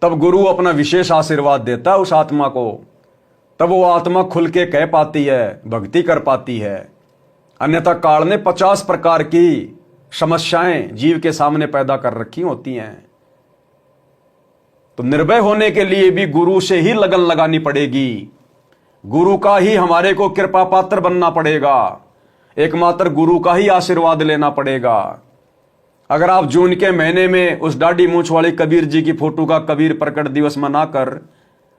तब गुरु अपना विशेष आशीर्वाद देता है उस आत्मा को, तब वो आत्मा खुल के कह पाती है, भक्ति कर पाती है। अन्यथा काल ने 50 प्रकार की समस्याएं जीव के सामने पैदा कर रखी होती हैं। तो निर्भय होने के लिए भी गुरु से ही लगन लगानी पड़ेगी, गुरु का ही हमारे को कृपा पात्र बनना पड़ेगा, एकमात्र गुरु का ही आशीर्वाद लेना पड़ेगा। अगर आप जून के महीने में उस दाढ़ी मूंछ वाले कबीर जी की फोटो का कबीर प्रकट दिवस मनाकर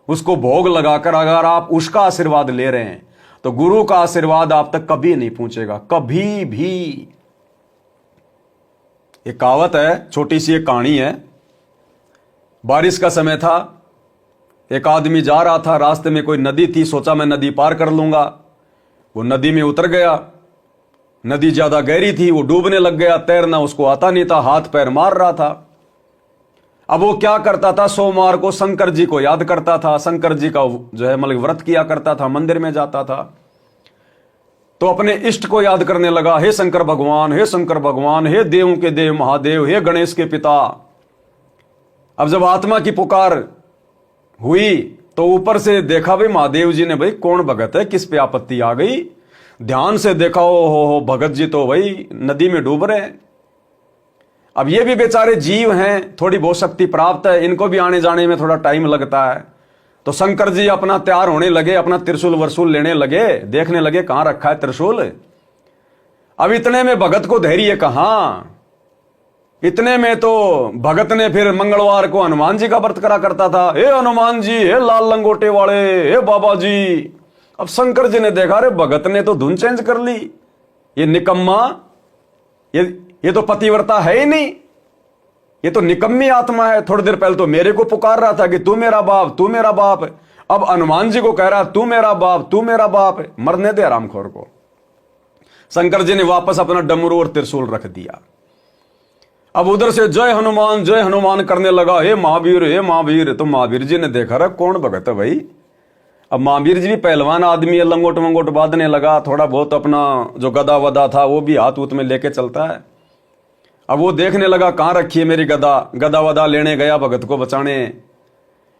उसको भोग लगाकर अगर आप उसका आशीर्वाद ले रहे हैं तो गुरु का आशीर्वाद आप तक कभी नहीं पहुंचेगा, कभी भी। एक कहावत है, छोटी सी एक कहानी है। बारिश का समय था, एक आदमी जा रहा था, रास्ते में कोई नदी थी, सोचा मैं नदी पार कर लूंगा। वो नदी में उतर गया, नदी ज्यादा गहरी थी, वो डूबने लग गया, तैरना उसको आता नहीं था, हाथ पैर मार रहा था। अब वो क्या करता था, सोमवार को शंकर जी को याद करता था, शंकर जी का जो है मतलब व्रत किया करता था, मंदिर में जाता था। तो अपने इष्ट को याद करने लगा, हे शंकर भगवान, हे शंकर भगवान, हे देवों के देव महादेव, हे गणेश के पिता। अब जब आत्मा की पुकार हुई तो ऊपर से देखा भाई महादेव जी ने, भाई कौन भगत है, किस पे आपत्ति आ गई। ध्यान से देखा, ओ हो भगत जी तो भाई नदी में डूब रहे हैं। अब ये भी बेचारे जीव हैं, थोड़ी बहुत शक्ति प्राप्त है, इनको भी आने जाने में थोड़ा टाइम लगता है। तो शंकर जी अपना तैयार होने लगे, अपना त्रिशूल वर्शूल लेने लगे, देखने लगे कहां रखा है त्रिशूल। अब इतने में भगत को धैर्य कहां, इतने में तो भगत ने फिर मंगलवार को हनुमान जी का व्रत करा करता था, हे हनुमान जी, हे लाल लंगोटे वाले, हे बाबा जी। अब शंकर जी ने देखा, अरे भगत ने तो धुन चेंज कर ली, ये निकम्मा, ये तो पतिव्रता है ही नहीं, ये तो निकम्मी आत्मा है। थोड़ी देर पहले तो मेरे को पुकार रहा था कि तू मेरा बाप, तू मेरा बाप, अब हनुमान जी को कह रहा तू मेरा बाप, तू मेरा बाप। मरने दे आरामखोर को। शंकर जी ने वापस अपना डमरू और त्रिशूल रख दिया। अब उधर से जय हनुमान करने लगा, हे महावीर, हे महावीर। तो महावीर जी ने देखा, रहा कौन भगत है भाई। अब महावीर जी भी पहलवान आदमी है, लंगोट मंगोट बांधने लगा, थोड़ा बहुत अपना जो गदा वदा था वो भी हाथ उत में लेके चलता है। अब वो देखने लगा कहां रखी है मेरी गदा, गदा वदा लेने गया भगत को बचाने।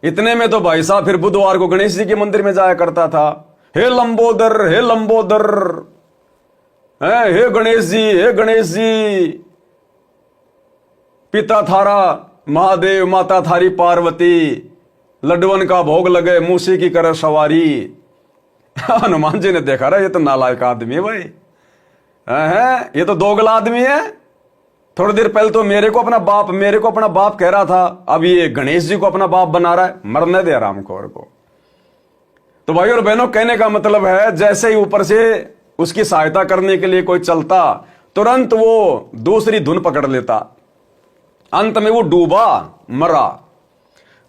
इतने में तो भाई साहब फिर बुधवार को गणेश जी के मंदिर में जाया करता था, हे लंबोदर, हे लंबोदर, हे गणेश जी, हे गणेश जी। पिता थारा महादेव, माता थारी पार्वती, लड्डवन का भोग लगे, मूसी की कर सवारी। हनुमान जी ने देखा, रहा ये तो नालायक आदमी है भाई, ये तो दोगला आदमी है। थोड़ी देर पहले तो मेरे को अपना बाप कह रहा था, अब ये गणेश जी को अपना बाप बना रहा है। मरने दे आरामखोर को। तो भाई और बहनों, कहने का मतलब है, जैसे ही ऊपर से उसकी सहायता करने के लिए कोई चलता, तुरंत वो दूसरी धुन पकड़ लेता, अंत में वो डूबा, मरा।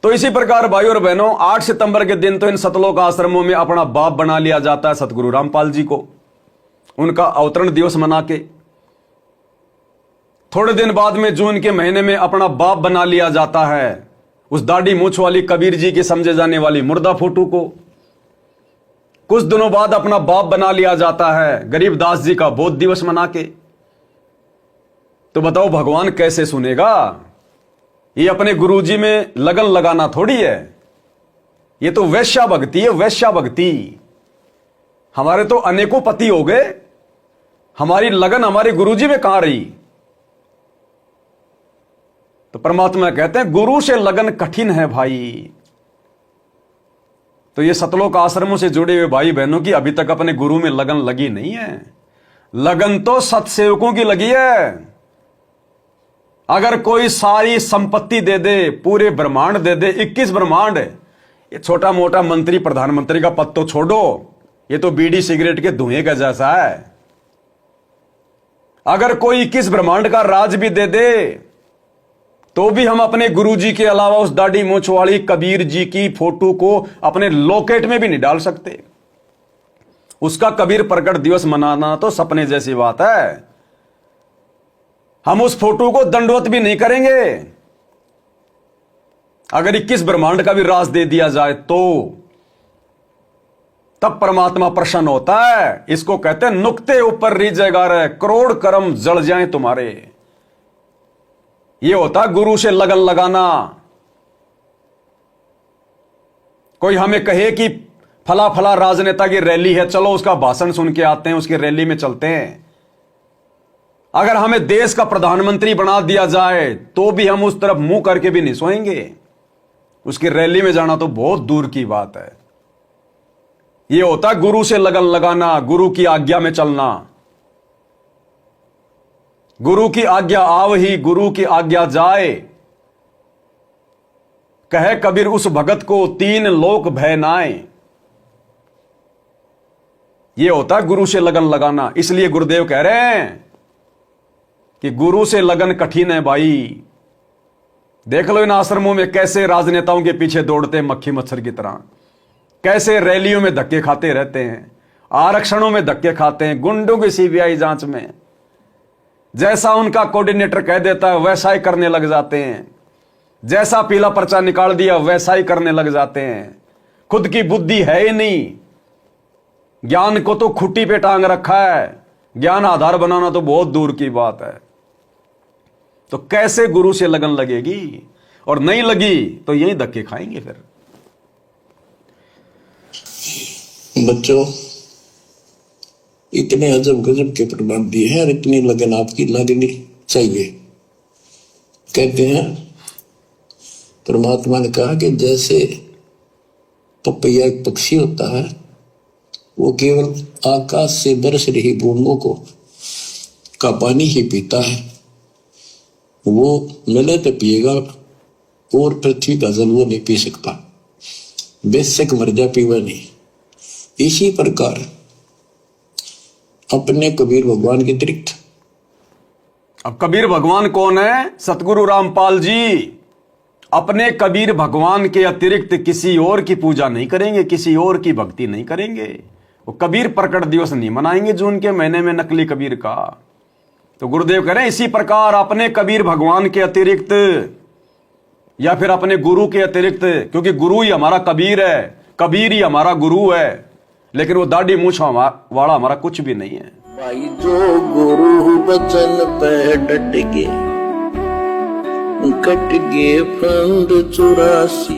तो इसी प्रकार भाई और बहनों, 8 सितंबर के दिन तो इन सतलोक आश्रमों में अपना बाप बना लिया जाता है सतगुरु रामपाल जी को, उनका अवतरण दिवस मना के। थोड़े दिन बाद में जून के महीने में अपना बाप बना लिया जाता है उस दाढ़ी मूछ वाली कबीर जी की समझे जाने वाली मुर्दा फोटो को। कुछ दिनों बाद अपना बाप बना लिया जाता है गरीबदास जी का बोध दिवस मना के। तो बताओ भगवान कैसे सुनेगा। ये अपने गुरुजी में लगन लगाना थोड़ी है, ये तो वैश्या भक्ति है, वैश्या भक्ति। हमारे तो अनेकों पति हो गए, हमारी लगन हमारे गुरुजी में कहां रही। तो परमात्मा कहते हैं गुरु से लगन कठिन है भाई। तो ये सतलोक आश्रमों से जुड़े हुए भाई बहनों की अभी तक अपने गुरु में लगन लगी नहीं है। लगन तो सत्सेवकों की लगी है। अगर कोई सारी संपत्ति दे दे, पूरे ब्रह्मांड दे दे, 21 ब्रह्मांड, ये छोटा मोटा मंत्री प्रधानमंत्री का पद तो छोड़ो, ये तो बीड़ी सिगरेट के धुएं का जैसा है। अगर कोई 21 ब्रह्मांड का राज भी दे दे तो भी हम अपने गुरुजी के अलावा उस दाढ़ी मूंछ वाली कबीर जी की फोटो को अपने लॉकेट में भी नहीं डाल सकते। उसका कबीर प्रकट दिवस मनाना तो सपने जैसी बात है। हम उस फोटो को दंडवत भी नहीं करेंगे। अगर 21 ब्रह्मांड का भी राज दे दिया जाए तो तब परमात्मा प्रसन्न होता है। इसको कहते हैं नुक्ते ऊपर रीजेगा रे, करोड़ कर्म जल जाएं तुम्हारे। ये होता गुरु से लगन लगाना। कोई हमें कहे कि फला फला राजनेता की रैली है, चलो उसका भाषण सुन के आते हैं, उसकी रैली में चलते हैं। अगर हमें देश का प्रधानमंत्री बना दिया जाए तो भी हम उस तरफ मुंह करके भी नहीं सोएंगे। उसकी रैली में जाना तो बहुत दूर की बात है। यह होता है गुरु से लगन लगाना, गुरु की आज्ञा में चलना। गुरु की आज्ञा आवही, गुरु की आज्ञा जाए। कहे कबीर उस भगत को तीन लोक भय नाए। यह होता है गुरु से लगन लगाना। इसलिए गुरुदेव कह रहे हैं कि गुरु से लगन कठिन है भाई। देख लो इन आश्रमों में कैसे राजनेताओं के पीछे दौड़ते हैं मक्खी मच्छर की तरह, कैसे रैलियों में धक्के खाते रहते हैं, आरक्षणों में धक्के खाते हैं, गुंडों की सीबीआई जांच में जैसा उनका कोऑर्डिनेटर कह देता है वैसा ही करने लग जाते हैं, जैसा पीला पर्चा निकाल दिया वैसा ही करने लग जाते हैं। खुद की बुद्धि है ही नहीं। ज्ञान को तो खुट्टी पे टांग रखा है, ज्ञान आधार बनाना तो बहुत दूर की बात है। तो कैसे गुरु से लगन लगेगी? और नहीं लगी तो यही धक्के खाएंगे फिर। बच्चों, इतने अजब गजब के प्रमाण दिए हैं और इतनी लगन आपकी लगनी चाहिए। कहते हैं परमात्मा ने कहा कि जैसे पपैया एक पक्षी होता है, वो केवल आकाश से बरस रही बूंदों को का पानी ही पीता है, वो मिले तो पिएगा और पृथ्वी का जल वो नहीं पी सकता, बेशक मर जा पीवा नहीं। इसी प्रकार अपने कबीर भगवान के अतिरिक्त, अब कबीर भगवान कौन है? सतगुरु रामपाल जी अपने कबीर भगवान के अतिरिक्त किसी और की पूजा नहीं करेंगे, किसी और की भक्ति नहीं करेंगे। वो कबीर प्रकट दिवस नहीं मनाएंगे जून के महीने में नकली कबीर का। तो गुरुदेव कह रहे हैं इसी प्रकार अपने कबीर भगवान के अतिरिक्त या फिर अपने गुरु के अतिरिक्त, क्योंकि गुरु ही हमारा कबीर है, कबीर ही हमारा गुरु है, लेकिन वो दाढ़ी मूछ वाला हमारा कुछ भी नहीं है। भाई जो गुरु बचन पे डट गए, कट गए फंद 84।